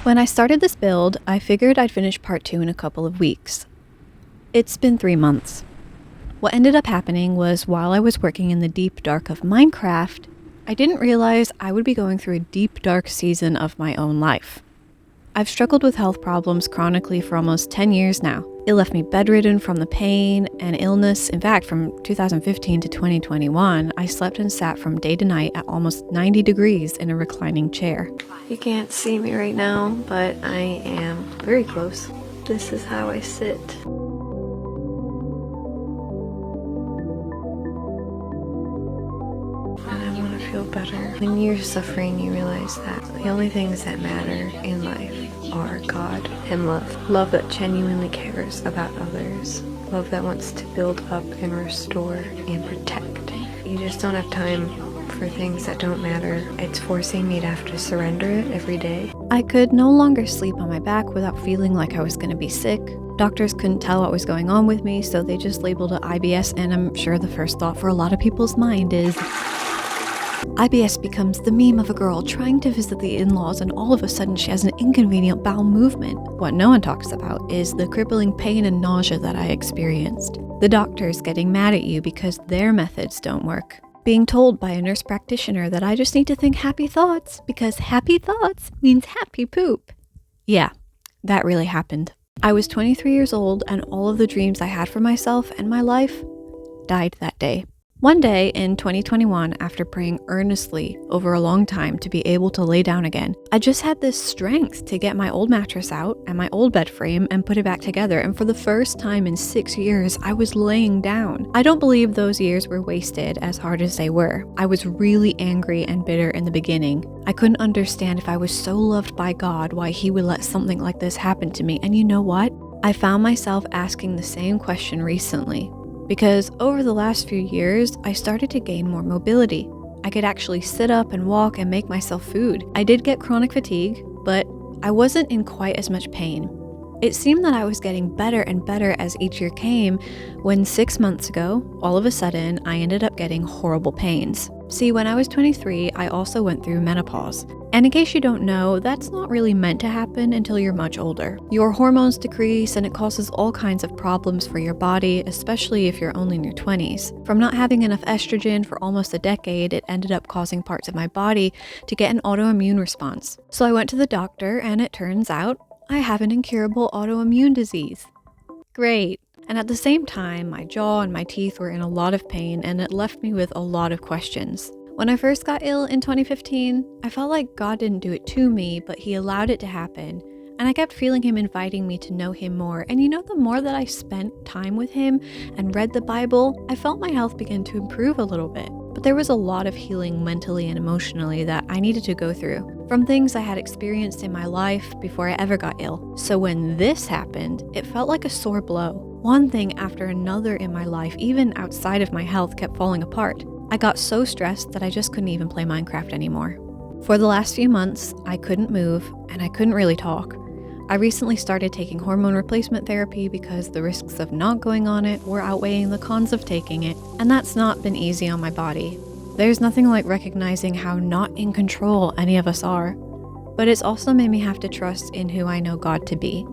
When I started this build, I figured I'd finish part 2 in a couple of weeks. It's been 3 months. What ended up happening was while I was working in the deep dark of Minecraft, I didn't realize I would be going through a deep dark season of my own life. I've struggled with health problems chronically for almost 10 years now. It left me bedridden from the pain and illness. In fact, from 2015 to 2021, I slept and sat from day to night at almost 90 degrees in a reclining chair. You can't see me right now, but I am very close. This is how I sit. And I want to feel better. When you're suffering, you realize that the only things that matter in life are God and love. Love that genuinely cares about others. Love that wants to build up and restore and protect. You just don't have time for things that don't matter. It's forcing me to have to surrender it every day. I could no longer sleep on my back without feeling like I was going to be sick. Doctors couldn't tell what was going on with me, so they just labeled it IBS, and I'm sure the first thought for a lot of people's mind is IBS becomes the meme of a girl trying to visit the in-laws and all of a sudden she has an inconvenient bowel movement. What no one talks about is the crippling pain and nausea that I experienced. The doctors getting mad at you because their methods don't work. Being told by a nurse practitioner that I just need to think happy thoughts because happy thoughts means happy poop. Yeah, that really happened. I was 23 years old and all of the dreams I had for myself and my life died that day. One day in 2021, after praying earnestly over a long time to be able to lay down again, I just had this strength to get my old mattress out and my old bed frame and put it back together, and for the first time in 6 years, I was laying down. I don't believe those years were wasted, as hard as they were. I was really angry and bitter in the beginning. I couldn't understand if I was so loved by God, why He would let something like this happen to me, and you know what? I found myself asking the same question recently. Because over the last few years, I started to gain more mobility. I could actually sit up and walk and make myself food. I did get chronic fatigue, but I wasn't in quite as much pain. It seemed that I was getting better and better as each year came, when 6 months ago, all of a sudden, I ended up getting horrible pains. See, when I was 23, I also went through menopause. And in case you don't know, that's not really meant to happen until you're much older. Your hormones decrease and it causes all kinds of problems for your body, especially if you're only in your 20s. From not having enough estrogen for almost a decade, it ended up causing parts of my body to get an autoimmune response. So I went to the doctor and it turns out I have an incurable autoimmune disease. Great. And at the same time, my jaw and my teeth were in a lot of pain and it left me with a lot of questions. When I first got ill in 2015, I felt like God didn't do it to me, but He allowed it to happen. And I kept feeling Him inviting me to know Him more. And you know, the more that I spent time with Him and read the Bible, I felt my health begin to improve a little bit. But there was a lot of healing mentally and emotionally that I needed to go through, from things I had experienced in my life before I ever got ill. So when this happened, it felt like a sore blow. One thing after another in my life, even outside of my health, kept falling apart. I got so stressed that I just couldn't even play Minecraft anymore. For the last few months, I couldn't move and I couldn't really talk. I recently started taking hormone replacement therapy because the risks of not going on it were outweighing the cons of taking it, and that's not been easy on my body. There's nothing like recognizing how not in control any of us are, but it's also made me have to trust in who I know God to be.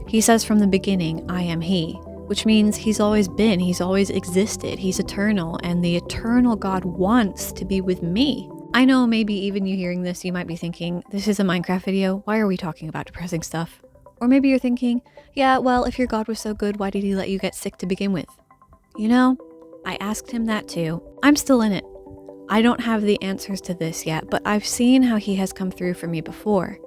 He says from the beginning, I am He, which means He's always been, He's always existed, He's eternal, and the eternal God wants to be with me. I know maybe even you hearing this, you might be thinking, this is a Minecraft video, why are we talking about depressing stuff? Or maybe you're thinking, yeah, well, if your God was so good, why did He let you get sick to begin with? You know, I asked Him that too. I'm still in it. I don't have the answers to this yet, but I've seen how He has come through for me before.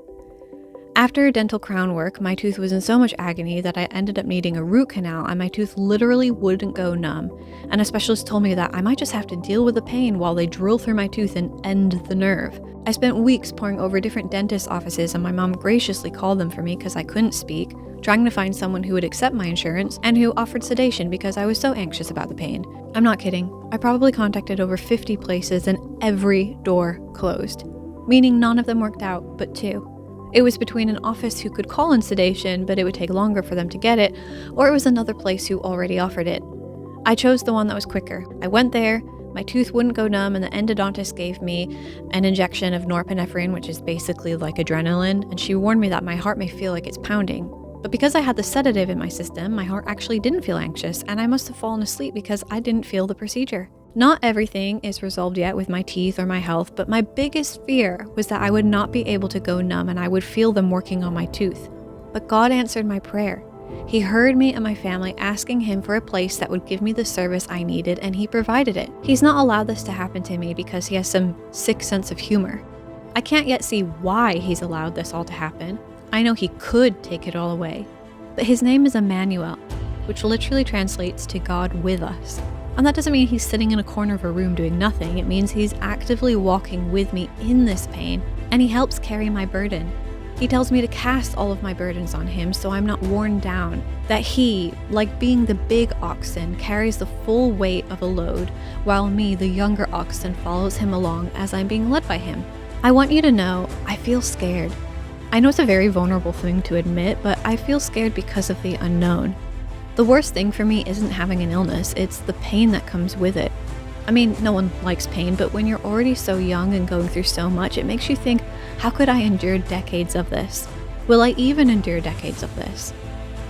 After dental crown work, my tooth was in so much agony that I ended up needing a root canal and my tooth literally wouldn't go numb. And a specialist told me that I might just have to deal with the pain while they drill through my tooth and end the nerve. I spent weeks poring over different dentist offices and my mom graciously called them for me because I couldn't speak, trying to find someone who would accept my insurance and who offered sedation because I was so anxious about the pain. I'm not kidding. I probably contacted over 50 places and every door closed, meaning none of them worked out but 2. It was between an office who could call in sedation, but it would take longer for them to get it, or it was another place who already offered it. I chose the one that was quicker. I went there, My tooth wouldn't go numb, and the endodontist gave me an injection of norepinephrine, which is basically like adrenaline, and she warned me that my heart may feel like it's pounding. But because I had the sedative in my system, my heart actually didn't feel anxious, and I must have fallen asleep because I didn't feel the procedure. Not everything is resolved yet with my teeth or my health, but my biggest fear was that I would not be able to go numb and I would feel them working on my tooth. But God answered my prayer. He heard me and my family asking him for a place that would give me the service I needed, and he provided it. He's not allowed this to happen to me because he has some sick sense of humor. I can't yet see why he's allowed this all to happen. I know he could take it all away. But his name is Emmanuel, which literally translates to God with us. And that doesn't mean he's sitting in a corner of a room doing nothing. It means he's actively walking with me in this pain, and he helps carry my burden. He tells me to cast all of my burdens on him so I'm not worn down. That he, like being the big oxen, carries the full weight of a load, while me, the younger oxen, follows him along as I'm being led by him. I want you to know, I feel scared. I know it's a very vulnerable thing to admit, but I feel scared because of the unknown. The worst thing for me isn't having an illness, it's the pain that comes with it. I mean, no one likes pain, but when you're already so young and going through so much, it makes you think, how could I endure decades of this? Will I even endure decades of this?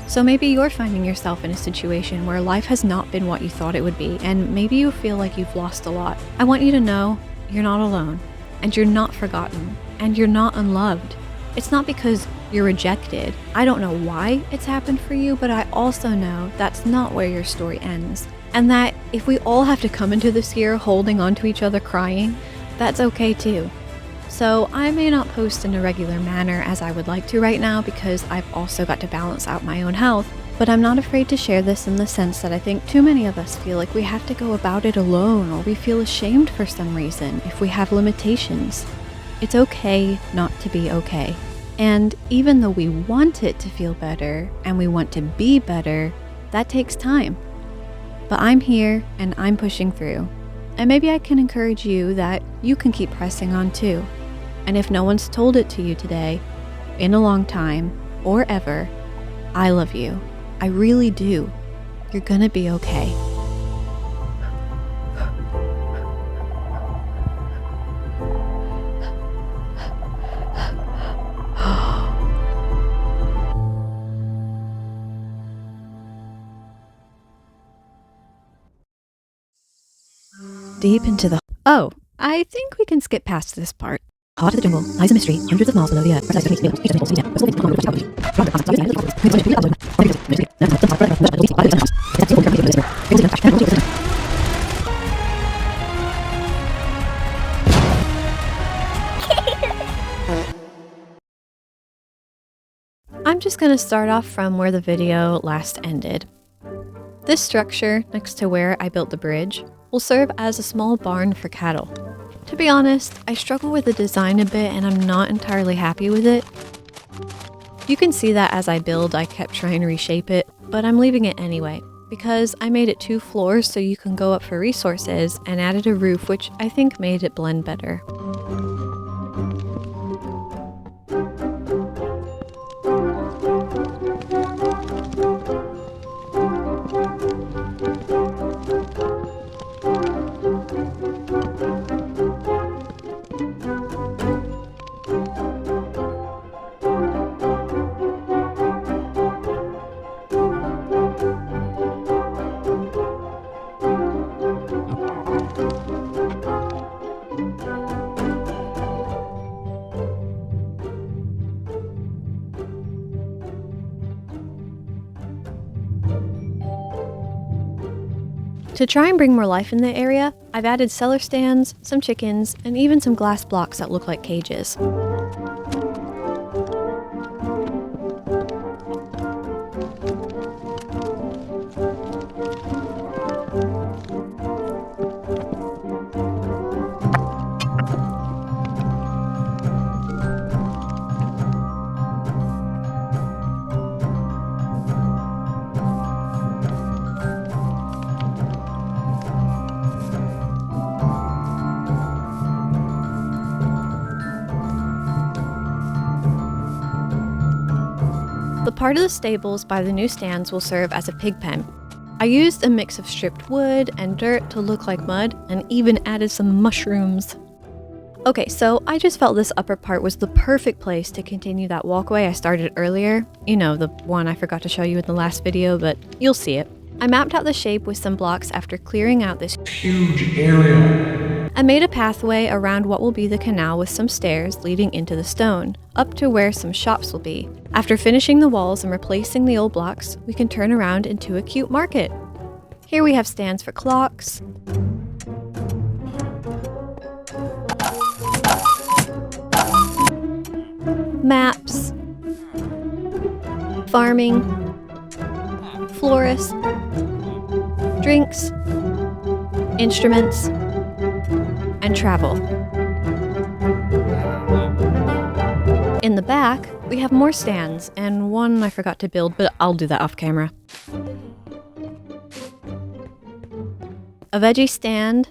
So maybe you're finding yourself in a situation where life has not been what you thought it would be, and maybe you feel like you've lost a lot. I want you to know you're not alone, and you're not forgotten, and you're not unloved. It's not because you're rejected. I don't know why it's happened for you, but I also know that's not where your story ends. And that if we all have to come into this year holding on to each other crying, that's okay too. So I may not post in a regular manner as I would like to right now because I've also got to balance out my own health, but I'm not afraid to share this in the sense that I think too many of us feel like we have to go about it alone, or we feel ashamed for some reason if we have limitations. It's okay not to be okay. And even though we want it to feel better and we want to be better, that takes time. But I'm here and I'm pushing through. And maybe I can encourage you that you can keep pressing on too. And if no one's told it to you today, in a long time, or ever, I love you. I really do. You're gonna be okay. Deep into the... Oh, I think we can skip past this part. Heart of the jungle lies a mystery hundreds of miles below the earth. I'm just going to start off from where the video last ended. This structure, next to where I built the bridge, will serve as a small barn for cattle. To be honest, I struggle with the design a bit and I'm not entirely happy with it. You can see that as I build, I kept trying to reshape it, but I'm leaving it anyway, because I made it 2 floors so you can go up for resources and added a roof, which I think made it blend better. To try and bring more life in the area, I've added cellar stands, some chickens, and even some glass blocks that look like cages. The part of the stables by the new stands will serve as a pig pen. I used a mix of stripped wood and dirt to look like mud, and even added some mushrooms. Okay, so I just felt this upper part was the perfect place to continue that walkway I started earlier. You know, the one I forgot to show you in the last video, but you'll see it. I mapped out the shape with some blocks after clearing out this huge area. I made a pathway around what will be the canal with some stairs leading into the stone, up to where some shops will be. After finishing the walls and replacing the old blocks, we can turn around into a cute market. Here we have stands for clocks, maps, farming, florists, drinks, instruments, and travel. In the back, we have more stands, and one I forgot to build, but I'll do that off camera. A veggie stand.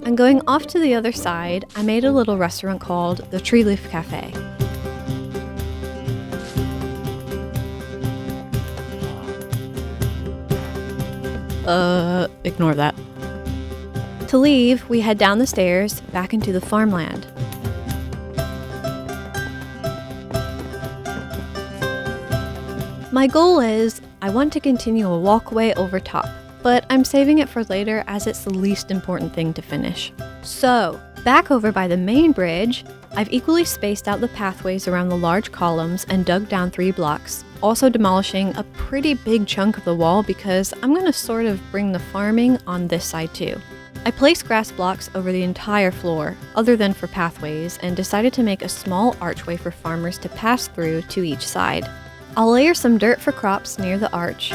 And going off to the other side, I made a little restaurant called the Tree Leaf Cafe. Ignore that. To leave, we head down the stairs back into the farmland. My goal is, I want to continue a walkway over top, but I'm saving it for later as it's the least important thing to finish. So, back over by the main bridge, I've equally spaced out the pathways around the large columns and dug down 3 blocks, also demolishing a pretty big chunk of the wall because I'm going to sort of bring the farming on this side too. I placed grass blocks over the entire floor, other than for pathways, and decided to make a small archway for farmers to pass through to each side. I'll layer some dirt for crops near the arch.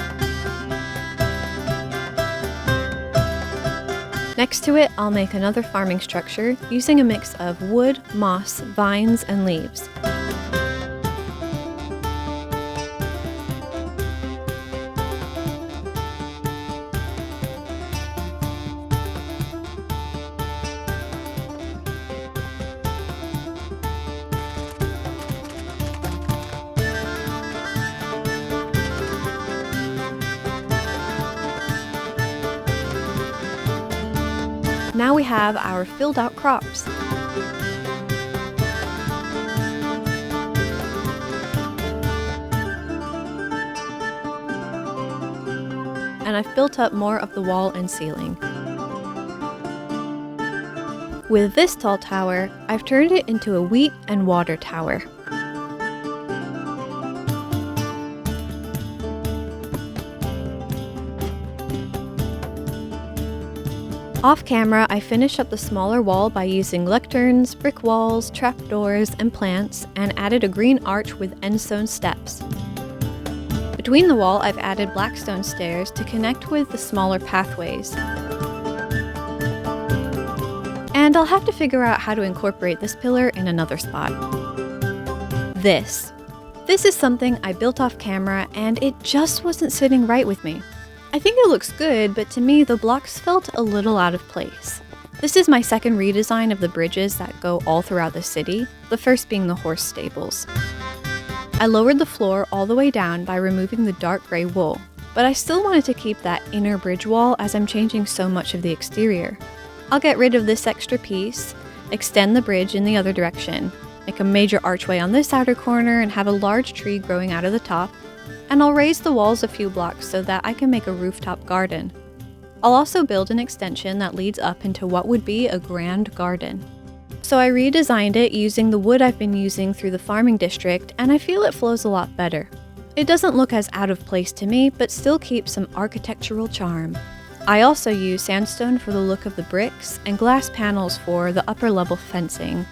Next to it, I'll make another farming structure using a mix of wood, moss, vines, and leaves. Now we have our filled out crops. And I've built up more of the wall and ceiling. With this tall tower, I've turned it into a wheat and water tower. Off camera, I finished up the smaller wall by using lecterns, brick walls, trapdoors, and plants, and added a green arch with endstone steps. Between the wall, I've added blackstone stairs to connect with the smaller pathways. And I'll have to figure out how to incorporate this pillar in another spot. This is something I built off camera, and it just wasn't sitting right with me. I think it looks good, but to me the blocks felt a little out of place. This is my second redesign of the bridges that go all throughout the city, the first being the horse stables. I lowered the floor all the way down by removing the dark gray wool, but I still wanted to keep that inner bridge wall as I'm changing so much of the exterior. I'll get rid of this extra piece, extend the bridge in the other direction, make a major archway on this outer corner and have a large tree growing out of the top, and I'll raise the walls a few blocks so that I can make a rooftop garden. I'll also build an extension that leads up into what would be a grand garden. So I redesigned it using the wood I've been using through the farming district, and I feel it flows a lot better. It doesn't look as out of place to me, but still keeps some architectural charm. I also use sandstone for the look of the bricks and glass panels for the upper level fencing.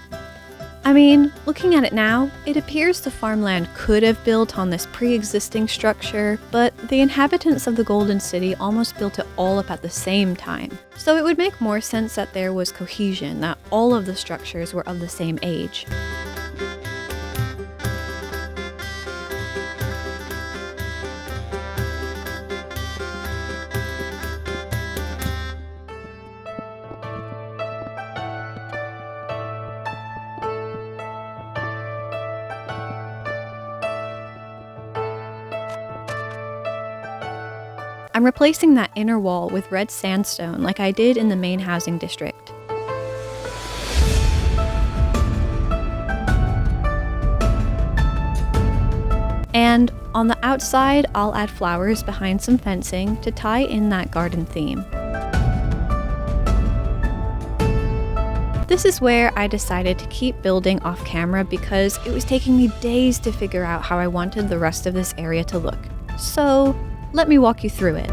I mean, looking at it now, it appears the farmland could have built on this pre-existing structure, but the inhabitants of the Golden City almost built it all up at the same time. So it would make more sense that there was cohesion, that all of the structures were of the same age. I'm replacing that inner wall with red sandstone like I did in the main housing district. And on the outside, I'll add flowers behind some fencing to tie in that garden theme. This is where I decided to keep building off camera because it was taking me days to figure out how I wanted the rest of this area to look. So, let me walk you through it.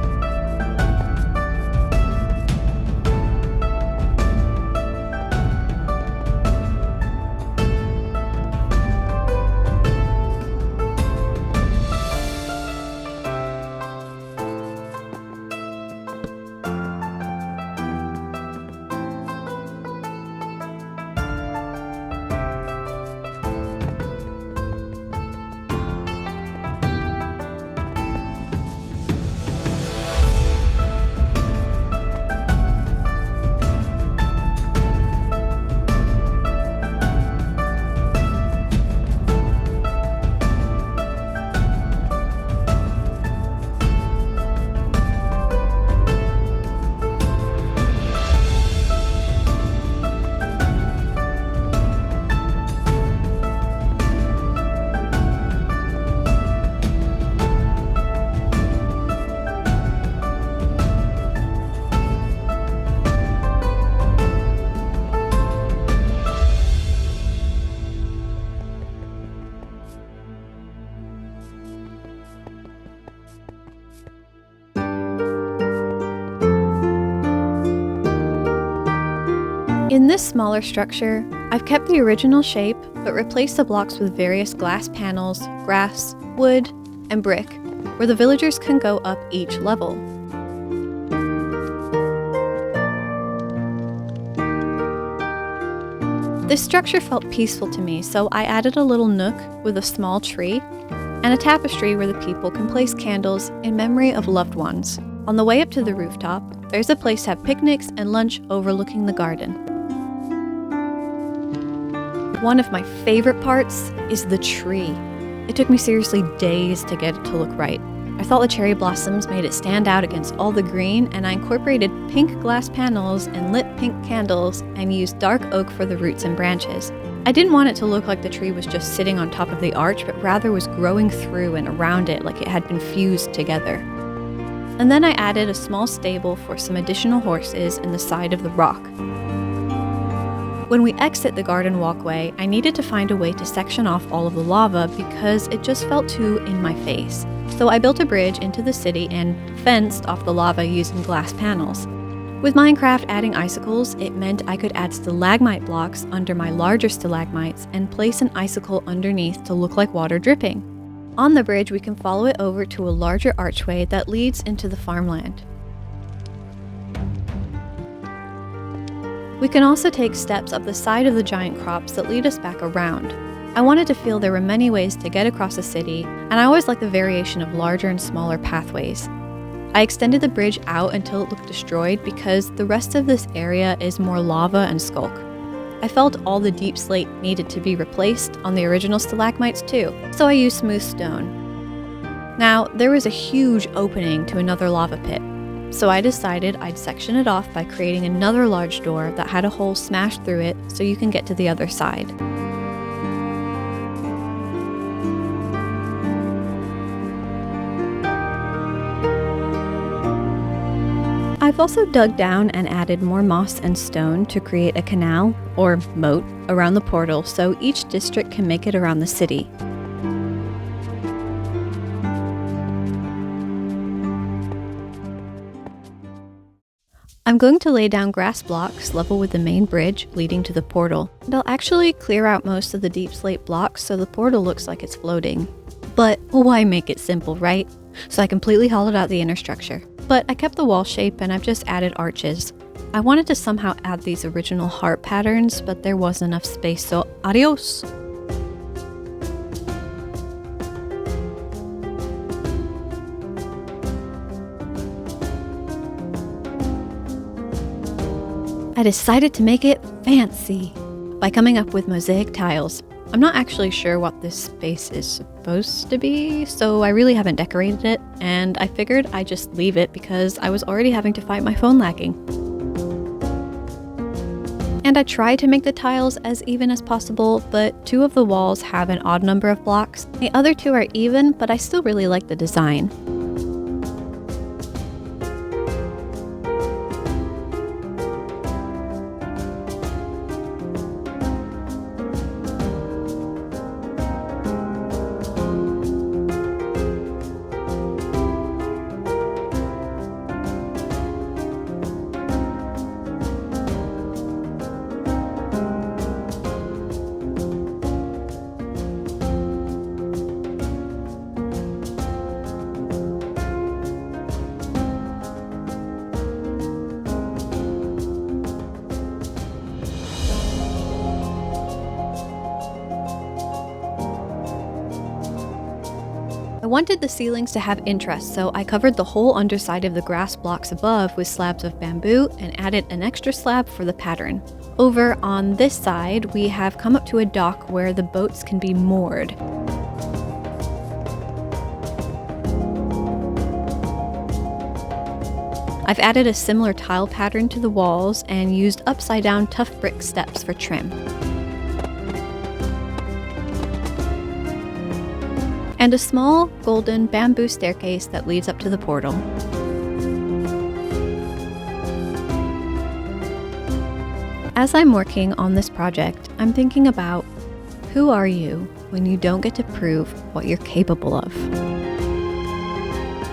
In this smaller structure, I've kept the original shape, but replaced the blocks with various glass panels, grass, wood, and brick, where the villagers can go up each level. This structure felt peaceful to me, so I added a little nook with a small tree and a tapestry where the people can place candles in memory of loved ones. On the way up to the rooftop, there's a place to have picnics and lunch overlooking the garden. One of my favorite parts is the tree. It took me seriously days to get it to look right. I thought the cherry blossoms made it stand out against all the green, and I incorporated pink glass panels and lit pink candles and used dark oak for the roots and branches. I didn't want it to look like the tree was just sitting on top of the arch, but rather was growing through and around it like it had been fused together. And then I added a small stable for some additional horses in the side of the rock. When we exit the garden walkway, I needed to find a way to section off all of the lava because it just felt too in my face. So I built a bridge into the city and fenced off the lava using glass panels. With Minecraft adding icicles, it meant I could add stalagmite blocks under my larger stalagmites and place an icicle underneath to look like water dripping. On the bridge, we can follow it over to a larger archway that leads into the farmland. We can also take steps up the side of the giant crops that lead us back around. I wanted to feel there were many ways to get across the city, and I always liked the variation of larger and smaller pathways. I extended the bridge out until it looked destroyed because the rest of this area is more lava and skulk. I felt all the deep slate needed to be replaced on the original stalagmites too, so I used smooth stone. Now, there was a huge opening to another lava pit, so I decided I'd section it off by creating another large door that had a hole smashed through it so you can get to the other side. I've also dug down and added more moss and stone to create a canal, or moat, around the portal so each district can make it around the city. I'm going to lay down grass blocks level with the main bridge leading to the portal. And I'll actually clear out most of the deep slate blocks so the portal looks like it's floating. But why make it simple, right? So I completely hollowed out the inner structure. But I kept the wall shape and I've just added arches. I wanted to somehow add these original heart patterns, but there wasn't enough space, so adios! I decided to make it fancy by coming up with mosaic tiles. I'm not actually sure what this space is supposed to be, so I really haven't decorated it, and I figured I'd just leave it because I was already having to fight my phone lagging. And I tried to make the tiles as even as possible, but 2 of the walls have an odd number of blocks. The other 2 are even, but I still really like the design. I wanted the ceilings to have interest, so I covered the whole underside of the grass blocks above with slabs of bamboo and added an extra slab for the pattern. Over on this side, we have come up to a dock where the boats can be moored. I've added a similar tile pattern to the walls and used upside-down tough brick steps for trim. And a small golden bamboo staircase that leads up to the portal. As I'm working on this project, I'm thinking about who are you when you don't get to prove what you're capable of?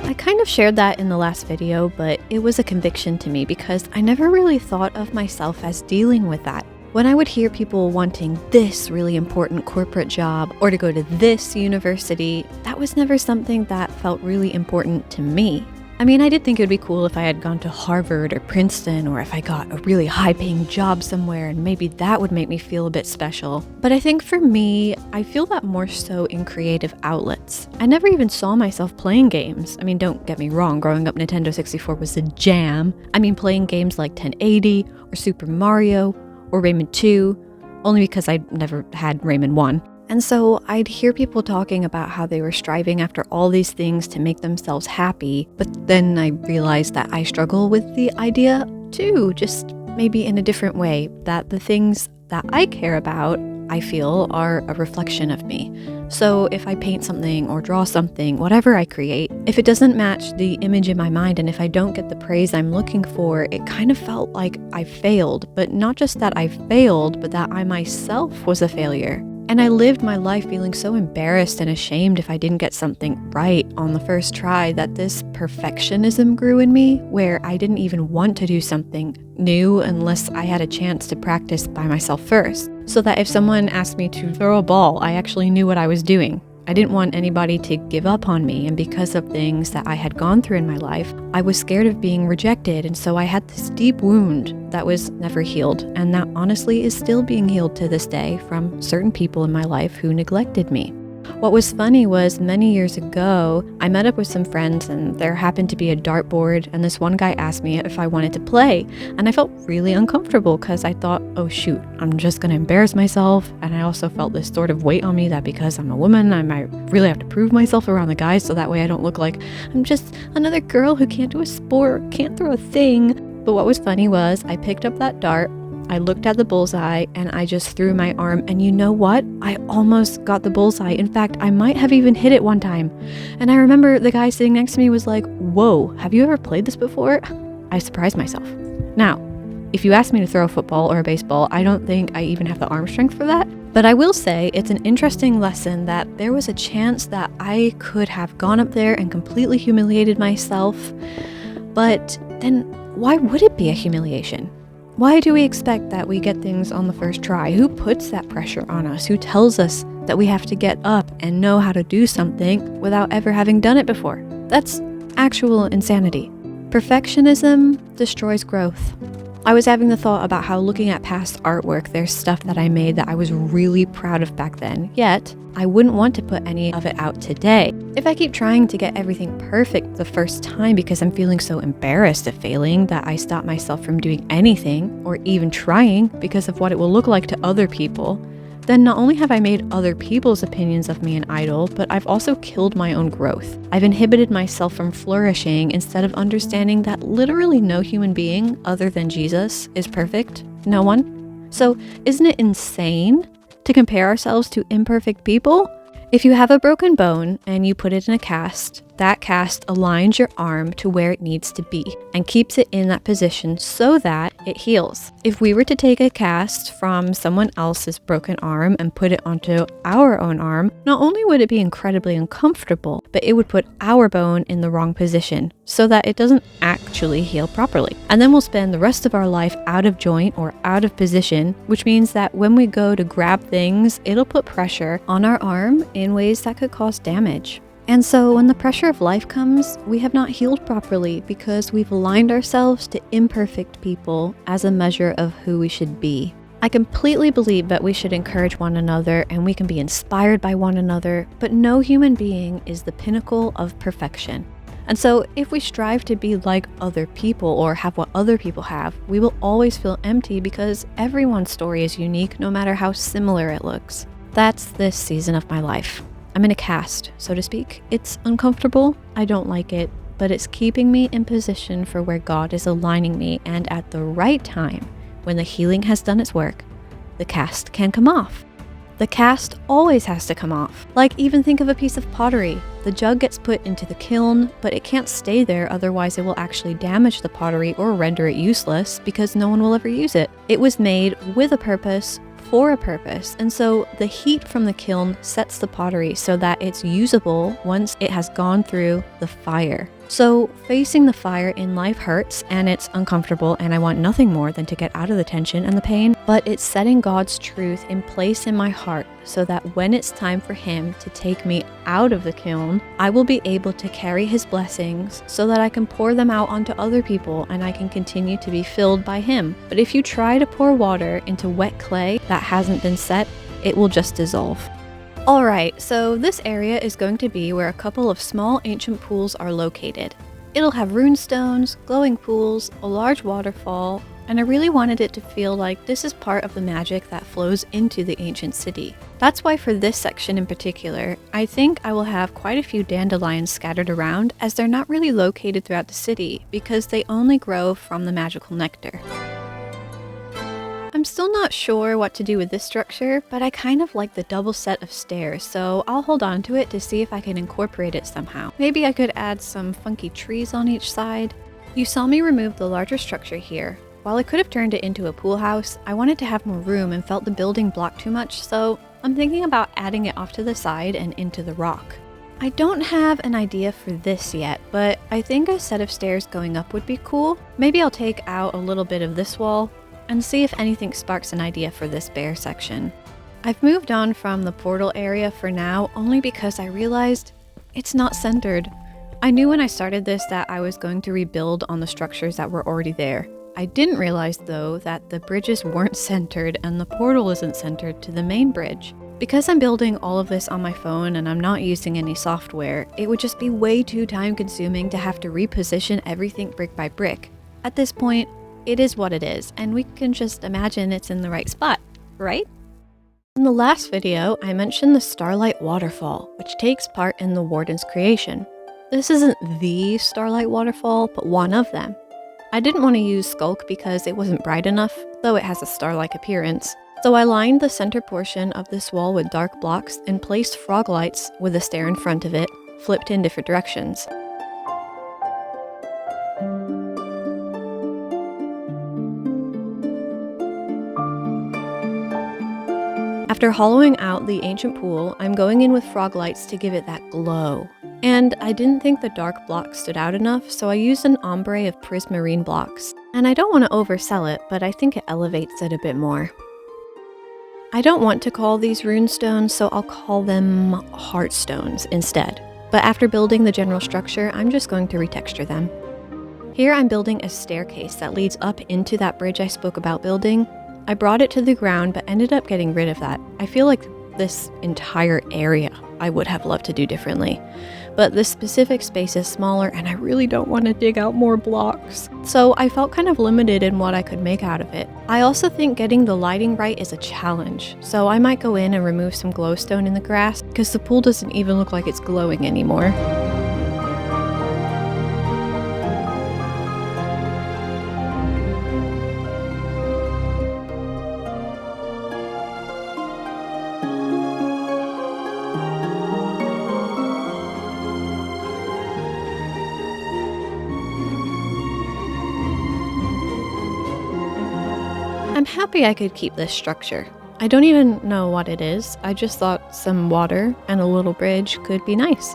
I kind of shared that in the last video, but it was a conviction to me because I never really thought of myself as dealing with that. When I would hear people wanting this really important corporate job or to go to this university, that was never something that felt really important to me. I mean, I did think it would be cool if I had gone to Harvard or Princeton, or if I got a really high-paying job somewhere and maybe that would make me feel a bit special. But I think for me, I feel that more so in creative outlets. I never even saw myself playing games. I mean, don't get me wrong, growing up Nintendo 64 was a jam. I mean, playing games like 1080 or Super Mario or Rayman 2, only because I never had Rayman 1. And so I'd hear people talking about how they were striving after all these things to make themselves happy, but then I realized that I struggle with the idea too, just maybe in a different way, that the things that I care about, I feel, are a reflection of me. So if I paint something or draw something, whatever I create, if it doesn't match the image in my mind and if I don't get the praise I'm looking for, it kind of felt like I failed. But not just that I failed, but that I myself was a failure. And I lived my life feeling so embarrassed and ashamed if I didn't get something right on the first try that this perfectionism grew in me, where I didn't even want to do something new unless I had a chance to practice by myself first. So that if someone asked me to throw a ball, I actually knew what I was doing. I didn't want anybody to give up on me, and because of things that I had gone through in my life, I was scared of being rejected, and so I had this deep wound that was never healed, and that honestly is still being healed to this day from certain people in my life who neglected me. What was funny was many years ago, I met up with some friends and there happened to be a dartboard, and this one guy asked me if I wanted to play, and I felt really uncomfortable because I thought, oh shoot, I'm just gonna embarrass myself. And I also felt this sort of weight on me that because I'm a woman, I might really have to prove myself around the guys so that way I don't look like I'm just another girl who can't do a sport, can't throw a thing. But what was funny was I picked up that dart, I looked at the bullseye, and I just threw my arm, and you know what? I almost got the bullseye. In fact, I might have even hit it one time. And I remember the guy sitting next to me was like, whoa, have you ever played this before? I surprised myself. Now, if you ask me to throw a football or a baseball, I don't think I even have the arm strength for that. But I will say it's an interesting lesson that there was a chance that I could have gone up there and completely humiliated myself. But then why would it be a humiliation? Why do we expect that we get things on the first try? Who puts that pressure on us? Who tells us that we have to get up and know how to do something without ever having done it before? That's actual insanity. Perfectionism destroys growth. I was having the thought about how looking at past artwork, there's stuff that I made that I was really proud of back then, yet I wouldn't want to put any of it out today. If I keep trying to get everything perfect the first time because I'm feeling so embarrassed at failing that I stop myself from doing anything or even trying because of what it will look like to other people, then not only have I made other people's opinions of me an idol, but I've also killed my own growth. I've inhibited myself from flourishing instead of understanding that literally no human being other than Jesus is perfect. No one. So isn't it insane to compare ourselves to imperfect people? If you have a broken bone and you put it in a cast, that cast aligns your arm to where it needs to be and keeps it in that position so that it heals. If we were to take a cast from someone else's broken arm and put it onto our own arm, not only would it be incredibly uncomfortable, but it would put our bone in the wrong position so that it doesn't actually heal properly. And then we'll spend the rest of our life out of joint or out of position, which means that when we go to grab things, it'll put pressure on our arm in ways that could cause damage. And so when the pressure of life comes, we have not healed properly because we've aligned ourselves to imperfect people as a measure of who we should be. I completely believe that we should encourage one another and we can be inspired by one another, but no human being is the pinnacle of perfection. And so if we strive to be like other people or have what other people have, we will always feel empty because everyone's story is unique no matter how similar it looks. That's this season of my life. I'm in a cast, so to speak. It's uncomfortable, I don't like it, but it's keeping me in position for where God is aligning me, and at the right time, when the healing has done its work, the cast can come off. The cast always has to come off. Like, even think of a piece of pottery. The jug gets put into the kiln, but it can't stay there, otherwise it will actually damage the pottery or render it useless because no one will ever use it. It was made with a purpose, for a purpose, and so the heat from the kiln sets the pottery so that it's usable once it has gone through the fire. So facing the fire in life hurts and it's uncomfortable, and I want nothing more than to get out of the tension and the pain, but it's setting God's truth in place in my heart so that when it's time for Him to take me out of the kiln, I will be able to carry His blessings so that I can pour them out onto other people and I can continue to be filled by Him. But if you try to pour water into wet clay that hasn't been set, it will just dissolve. Alright, so this area is going to be where a couple of small ancient pools are located. It'll have runestones, glowing pools, a large waterfall, and I really wanted it to feel like this is part of the magic that flows into the ancient city. That's why for this section in particular, I think I will have quite a few dandelions scattered around, as they're not really located throughout the city because they only grow from the magical nectar. I'm still not sure what to do with this structure, but I kind of like the double set of stairs, so I'll hold on to it to see if I can incorporate it somehow. Maybe I could add some funky trees on each side. You saw me remove the larger structure here. While I could have turned it into a pool house, I wanted to have more room and felt the building blocked too much, so I'm thinking about adding it off to the side and into the rock. I don't have an idea for this yet, but I think a set of stairs going up would be cool. Maybe I'll take out a little bit of this wall and see if anything sparks an idea for this bare section. I've moved on from the portal area for now only because I realized it's not centered. I knew when I started this that I was going to rebuild on the structures that were already there. I didn't realize though that the bridges weren't centered and the portal isn't centered to the main bridge. Because I'm building all of this on my phone and I'm not using any software, it would just be way too time consuming to have to reposition everything brick by brick. At this point, it is what it is, and we can just imagine it's in the right spot, right? In the last video, I mentioned the Starlight Waterfall, which takes part in the Warden's creation. This isn't the Starlight Waterfall, but one of them. I didn't want to use Skulk because it wasn't bright enough, though it has a star-like appearance. So I lined the center portion of this wall with dark blocks and placed frog lights with a stair in front of it, flipped in different directions. After hollowing out the ancient pool, I'm going in with frog lights to give it that glow. And I didn't think the dark blocks stood out enough, so I used an ombre of prismarine blocks. And I don't want to oversell it, but I think it elevates it a bit more. I don't want to call these runestones, so I'll call them heartstones instead. But after building the general structure, I'm just going to retexture them. Here I'm building a staircase that leads up into that bridge I spoke about building. I brought it to the ground, but ended up getting rid of that. I feel like this entire area I would have loved to do differently. But this specific space is smaller and I really don't want to dig out more blocks. So I felt kind of limited in what I could make out of it. I also think getting the lighting right is a challenge. So I might go in and remove some glowstone in the grass because the pool doesn't even look like it's glowing anymore. I'm happy I could keep this structure. I don't even know what it is, I just thought some water and a little bridge could be nice.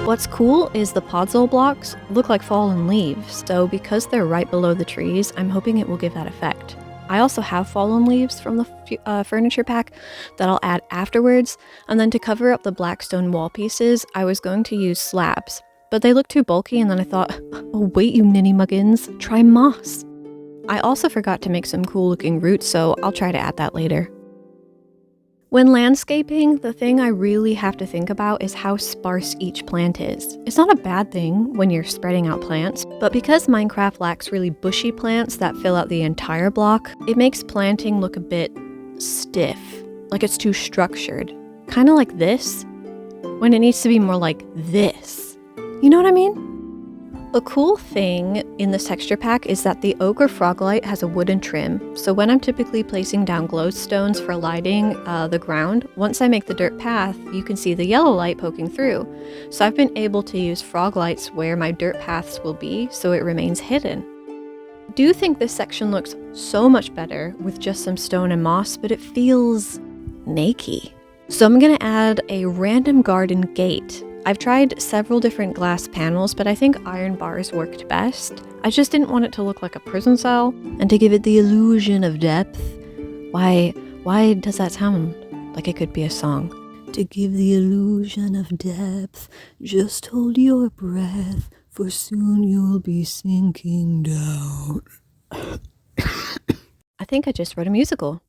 What's cool is the podzol blocks look like fallen leaves, so because they're right below the trees, I'm hoping it will give that effect. I also have fallen leaves from the furniture pack that I'll add afterwards, and then to cover up the black stone wall pieces, I was going to use slabs. But they look too bulky, and then I thought, oh wait you ninny muggins, try moss. I also forgot to make some cool looking roots, so I'll try to add that later. When landscaping, the thing I really have to think about is how sparse each plant is. It's not a bad thing when you're spreading out plants, but because Minecraft lacks really bushy plants that fill out the entire block, it makes planting look a bit stiff, like it's too structured. Kind of like this, when it needs to be more like this. You know what I mean? A cool thing in this texture pack is that the ochre froglight has a wooden trim, so when I'm typically placing down glowstones for lighting the ground, once I make the dirt path, you can see the yellow light poking through. So I've been able to use froglights where my dirt paths will be, so it remains hidden. I do think this section looks so much better with just some stone and moss, but it feels naked. So I'm gonna add a random garden gate. I've tried several different glass panels, but I think iron bars worked best. I just didn't want it to look like a prison cell, and to give it the illusion of depth. Why does that sound like it could be a song? To give the illusion of depth, just hold your breath, for soon you'll be sinking down. I think I just wrote a musical.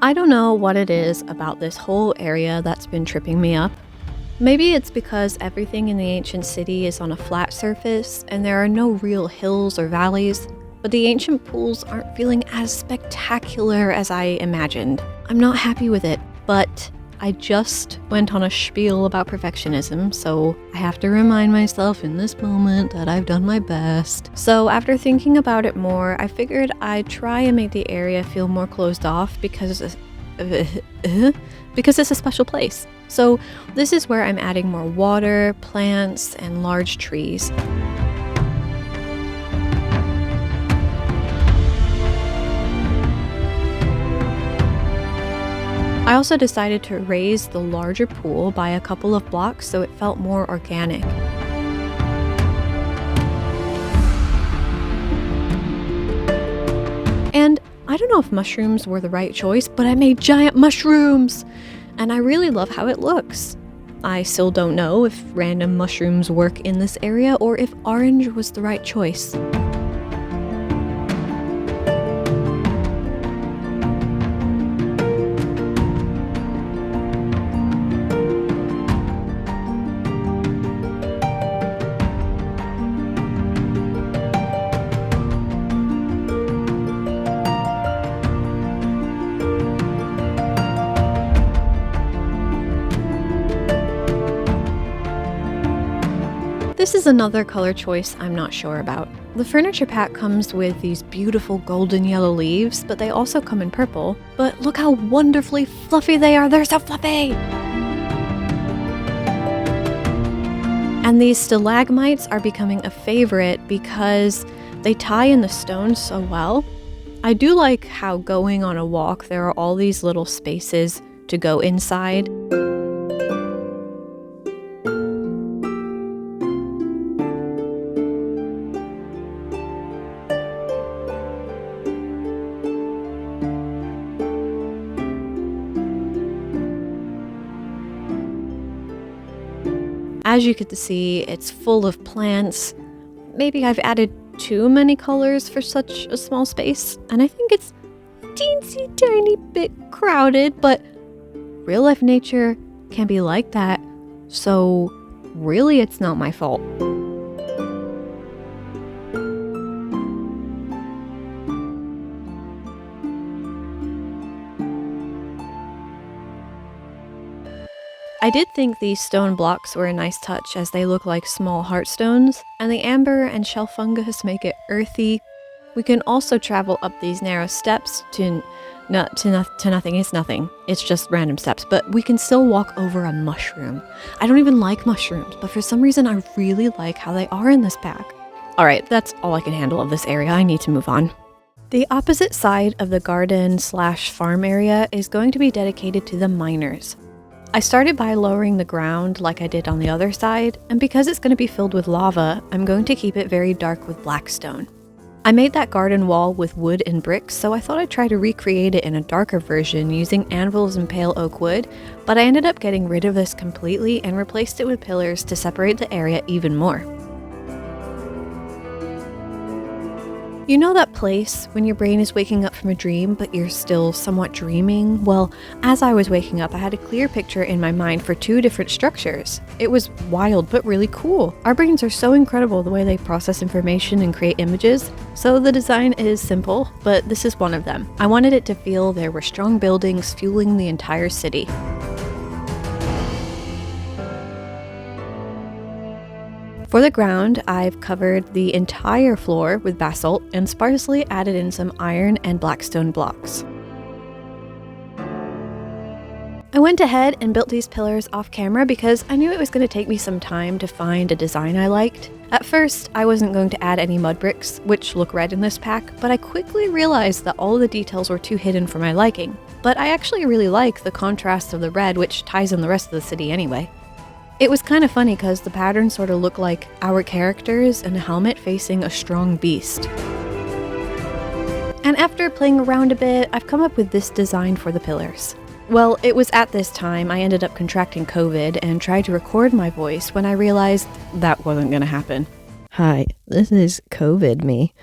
I don't know what it is about this whole area that's been tripping me up. Maybe it's because everything in the ancient city is on a flat surface and there are no real hills or valleys, but the ancient pools aren't feeling as spectacular as I imagined. I'm not happy with it, but I just went on a spiel about perfectionism, so I have to remind myself in this moment that I've done my best. So after thinking about it more, I figured I'd try and make the area feel more closed off because it's a special place. So this is where I'm adding more water, plants, and large trees. I also decided to raise the larger pool by a couple of blocks so it felt more organic. And I don't know if mushrooms were the right choice, but I made giant mushrooms! And I really love how it looks. I still don't know if random mushrooms work in this area or if orange was the right choice. This is another color choice I'm not sure about. The furniture pack comes with these beautiful golden yellow leaves, but they also come in purple. But look how wonderfully fluffy they are! They're so fluffy! And these stalagmites are becoming a favorite because they tie in the stones so well. I do like how going on a walk there are all these little spaces to go inside. As you get to see, it's full of plants. Maybe I've added too many colors for such a small space, and I think it's a teensy tiny bit crowded, but real life nature can be like that, so really it's not my fault. I did think these stone blocks were a nice touch as they look like small heartstones, and the amber and shell fungus make it earthy. We can also travel up these narrow steps to nothing. It's nothing. It's just random steps, but we can still walk over a mushroom. I don't even like mushrooms, but for some reason I really like how they are in this pack. Alright, that's all I can handle of this area. I need to move on. The opposite side of the garden/farm area is going to be dedicated to the miners. I started by lowering the ground like I did on the other side, and because it's going to be filled with lava, I'm going to keep it very dark with black stone. I made that garden wall with wood and bricks, so I thought I'd try to recreate it in a darker version using anvils and pale oak wood, but I ended up getting rid of this completely and replaced it with pillars to separate the area even more. You know that place when your brain is waking up from a dream, but you're still somewhat dreaming? Well, as I was waking up, I had a clear picture in my mind for 2 different structures. It was wild, but really cool. Our brains are so incredible the way they process information and create images. So the design is simple, but this is one of them. I wanted it to feel there were strong buildings fueling the entire city. For the ground, I've covered the entire floor with basalt and sparsely added in some iron and blackstone blocks. I went ahead and built these pillars off camera because I knew it was going to take me some time to find a design I liked. At first, I wasn't going to add any mud bricks, which look red in this pack, but I quickly realized that all the details were too hidden for my liking. But I actually really like the contrast of the red, which ties in the rest of the city anyway. It was kind of funny because the patterns sort of look like our characters in a helmet facing a strong beast. And after playing around a bit, I've come up with this design for the pillars. Well, it was at this time I ended up contracting COVID and tried to record my voice when I realized that wasn't going to happen. Hi, this is COVID me.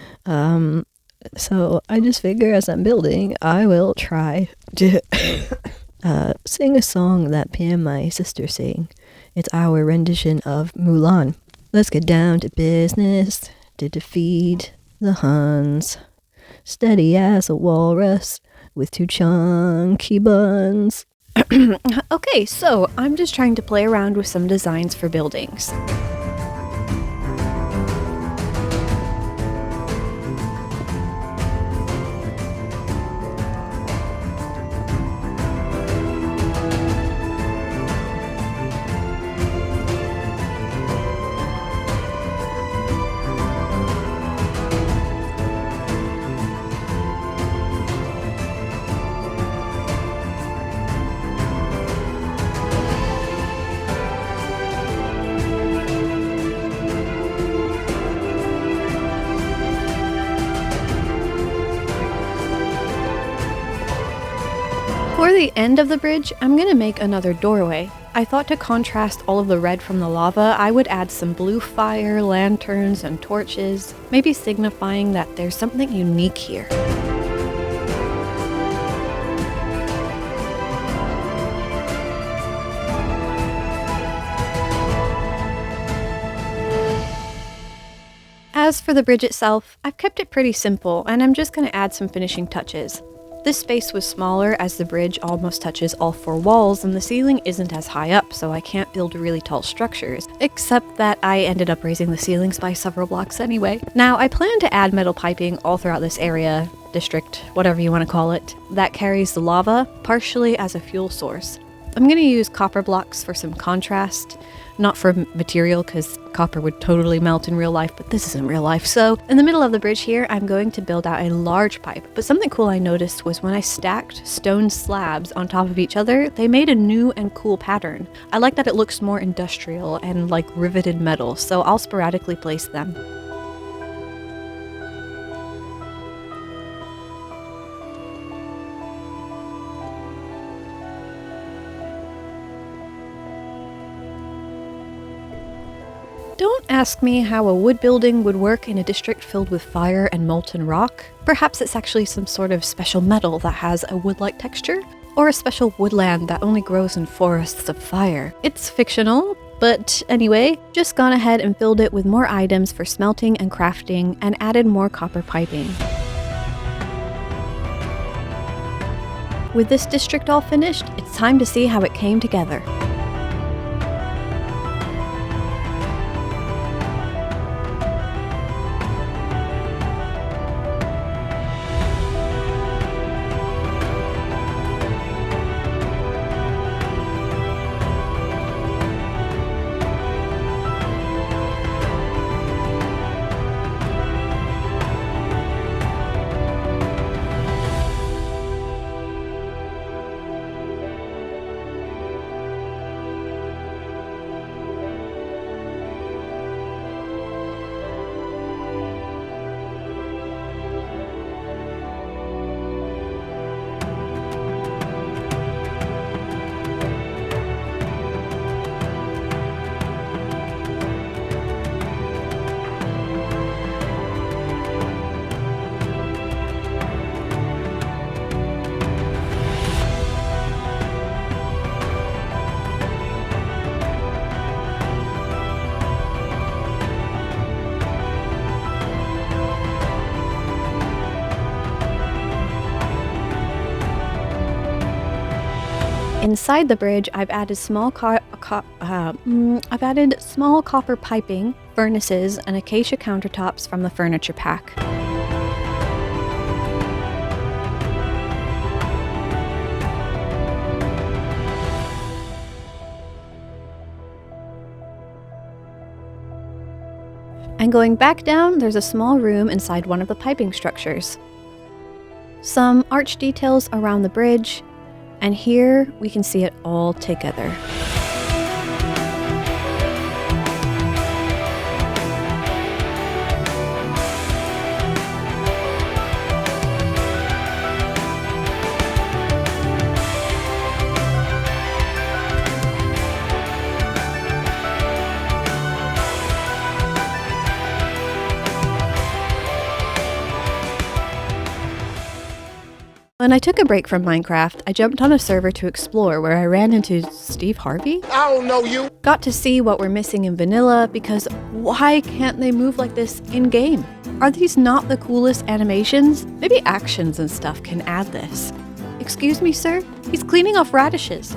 So I just figure as I'm building, I will try to sing a song that Pam and my sister sing. It's our rendition of Mulan. Let's get down to business to defeat the Huns. Steady as a walrus with 2 chunky buns. Okay, so I'm just trying to play around with some designs for buildings. For the end of the bridge, I'm gonna make another doorway. I thought to contrast all of the red from the lava, I would add some blue fire, lanterns, and torches, maybe signifying that there's something unique here. As for the bridge itself, I've kept it pretty simple, and I'm just gonna add some finishing touches. This space was smaller as the bridge almost touches all 4 walls and the ceiling isn't as high up, so I can't build really tall structures, except that I ended up raising the ceilings by several blocks anyway. Now, I plan to add metal piping all throughout this area, district, whatever you want to call it, that carries the lava, partially as a fuel source. I'm going to use copper blocks for some contrast, not for material because copper would totally melt in real life, but this isn't real life. So in the middle of the bridge here, I'm going to build out a large pipe. But something cool I noticed was when I stacked stone slabs on top of each other, they made a new and cool pattern. I like that it looks more industrial and like riveted metal, so I'll sporadically place them. Don't ask me how a wood building would work in a district filled with fire and molten rock. Perhaps it's actually some sort of special metal that has a wood-like texture, or a special woodland that only grows in forests of fire. It's fictional, but anyway, just gone ahead and filled it with more items for smelting and crafting and added more copper piping. With this district all finished, it's time to see how it came together. Inside the bridge, I've added small copper piping, furnaces, and acacia countertops from the furniture pack. And going back down, there's a small room inside one of the piping structures. Some arch details around the bridge, and here we can see it all together. When I took a break from Minecraft, I jumped on a server to explore where I ran into Steve Harvey. I don't know you. Got to see what we're missing in vanilla because why can't they move like this in-game? Are these not the coolest animations? Maybe actions and stuff can add this. Excuse me, sir? He's cleaning off radishes.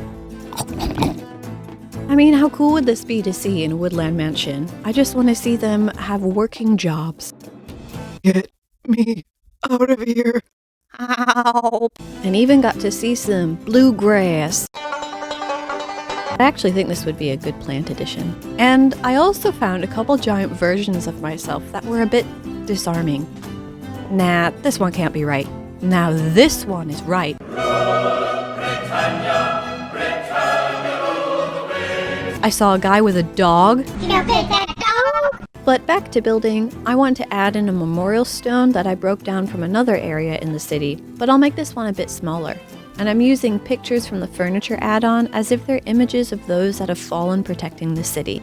I mean, how cool would this be to see in a woodland mansion? I just want to see them have working jobs. Get me out of here. Ow. And even got to see some bluegrass. I actually think this would be a good plant addition. And I also found a couple giant versions of myself that were a bit disarming. Nah, this one can't be right. Now this one is right. I saw a guy with a dog. You gonna pet that dog? But back to building, I want to add in a memorial stone that I broke down from another area in the city, but I'll make this one a bit smaller. And I'm using pictures from the furniture add-on as if they're images of those that have fallen protecting the city.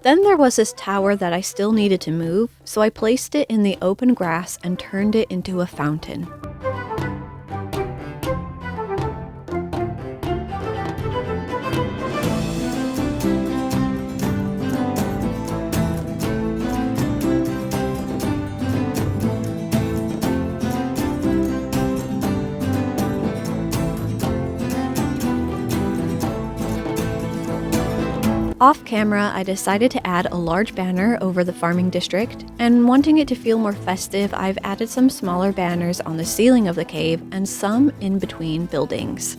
Then there was this tower that I still needed to move, so I placed it in the open grass and turned it into a fountain. Off camera, I decided to add a large banner over the farming district, and wanting it to feel more festive, I've added some smaller banners on the ceiling of the cave and some in between buildings.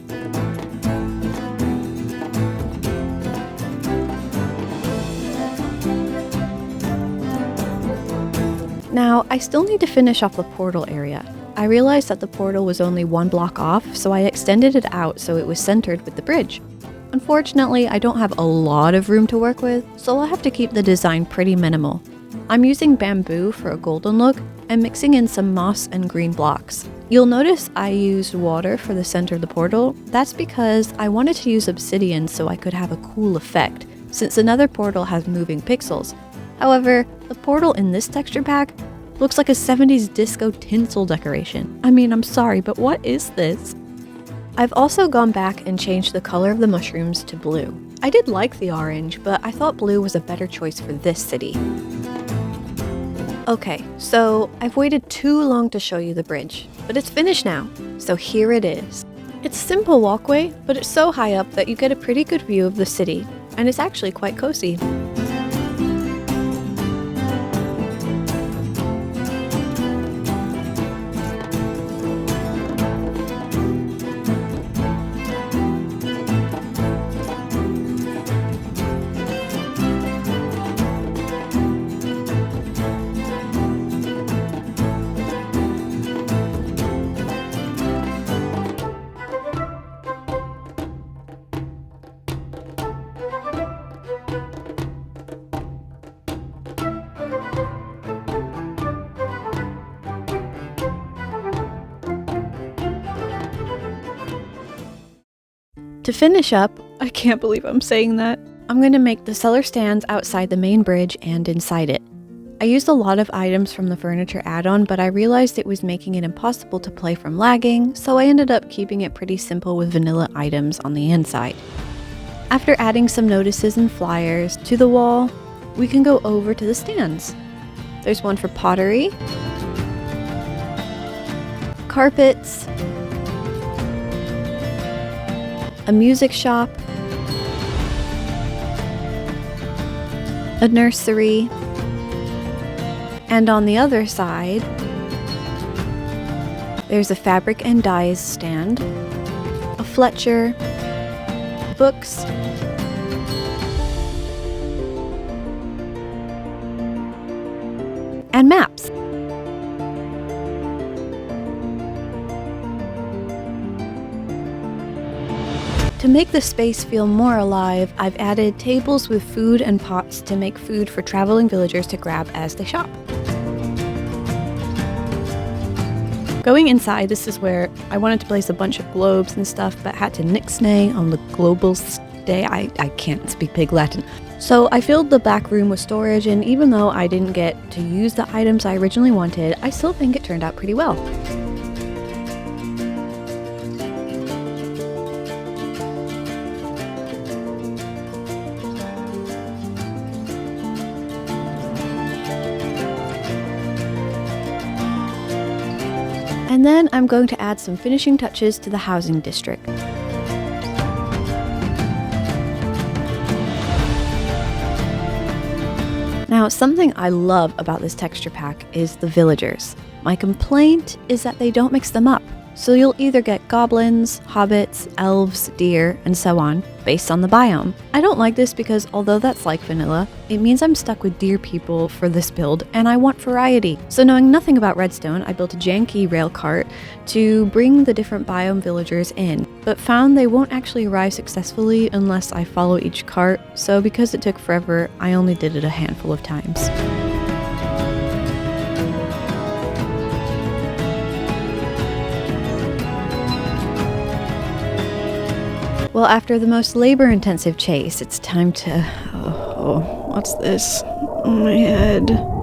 Now, I still need to finish off the portal area. I realized that the portal was only 1 block off, so I extended it out so it was centered with the bridge. Unfortunately, I don't have a lot of room to work with, so I'll have to keep the design pretty minimal. I'm using bamboo for a golden look and mixing in some moss and green blocks. You'll notice I used water for the center of the portal. That's because I wanted to use obsidian so I could have a cool effect, since another portal has moving pixels. However, the portal in this texture pack looks like a 70s disco tinsel decoration. I mean, I'm sorry, but what is this? I've also gone back and changed the color of the mushrooms to blue. I did like the orange, but I thought blue was a better choice for this city. Okay, so I've waited too long to show you the bridge, but it's finished now, so here it is. It's a simple walkway, but it's so high up that you get a pretty good view of the city, and it's actually quite cozy. To finish up, I can't believe I'm saying that, I'm going to make the cellar stands outside the main bridge and inside it. I used a lot of items from the furniture add-on, but I realized it was making it impossible to play from lagging, so I ended up keeping it pretty simple with vanilla items on the inside. After adding some notices and flyers to the wall, we can go over to the stands. There's one for pottery, carpets, a music shop, a nursery, and on the other side, there's a fabric and dyes stand, a Fletcher, books, and maps. To make the space feel more alive, I've added tables with food and pots to make food for traveling villagers to grab as they shop. Going inside, this is where I wanted to place a bunch of globes and stuff, but had to nixnay on the global stay. I can't speak Pig Latin. So I filled the back room with storage, and even though I didn't get to use the items I originally wanted, I still think it turned out pretty well. And then I'm going to add some finishing touches to the housing district. Now, something I love about this texture pack is the villagers. My complaint is that they don't mix them up. So you'll either get goblins, hobbits, elves, deer, and so on, based on the biome. I don't like this because although that's like vanilla, it means I'm stuck with deer people for this build, and I want variety. So knowing nothing about redstone, I built a janky rail cart to bring the different biome villagers in, but found they won't actually arrive successfully unless I follow each cart, so because it took forever, I only did it a handful of times. Well, after the most labor-intensive chase, it's time to... Oh, what's this? Oh, my head.